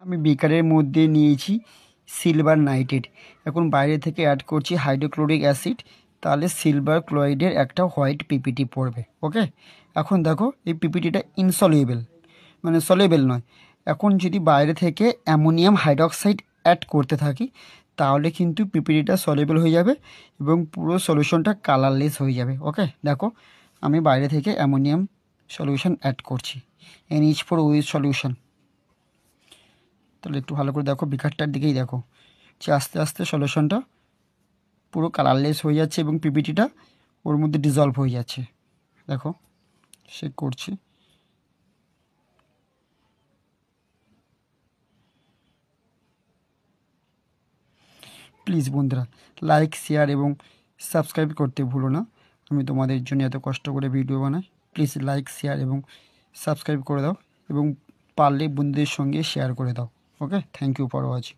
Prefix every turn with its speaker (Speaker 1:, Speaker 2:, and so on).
Speaker 1: আমি বিকারের মধ্যে নিয়েছি সিলভার নাইট্রেট। এখন বাইরে থেকে অ্যাড করছি হাইড্রোক্লোরিক অ্যাসিড, তাহলে সিলভার ক্লোরাইডের একটা হোয়াইট পিপিটি পড়বে। ওকে, এখন দেখো এই পিপিটিটা ইনসলিউবেল, মানে সলিউবেল নয়। এখন যদি বাইরে থেকে অ্যামোনিয়াম হাইড্রক্সাইড অ্যাড করতে থাকি তাহলে কিন্তু পিপিটিটা সলিউবেল হয়ে যাবে এবং পুরো সলিউশনটা কালারলেস হয়ে যাবে। ওকে, দেখো আমি বাইরে থেকে অ্যামোনিয়াম সলিউশন অ্যাড করছি, NH4OH সলিউশন। তাহলে একটু ভালো করে দেখো, বিকারটার দিকেই দেখো যে আস্তে আস্তে সলিউশনটা পুরো কালারলেস হয়ে যাচ্ছে এবং পিপিটিটা ওর মধ্যে ডিজলভ হয়ে যাচ্ছে। দেখো চেক করছি। প্লিজ বন্ধুরা লাইক, শেয়ার এবং সাবস্ক্রাইব করতে ভুলো না। আমি তোমাদের জন্য এত কষ্ট করে ভিডিও বানাই। প্লিজ লাইক, শেয়ার এবং সাবস্ক্রাইব করে দাও এবং পারলে বন্ধুদের সঙ্গে শেয়ার করে দাও। ওকে, থ্যাংক ইউ ফর ওয়াচিং।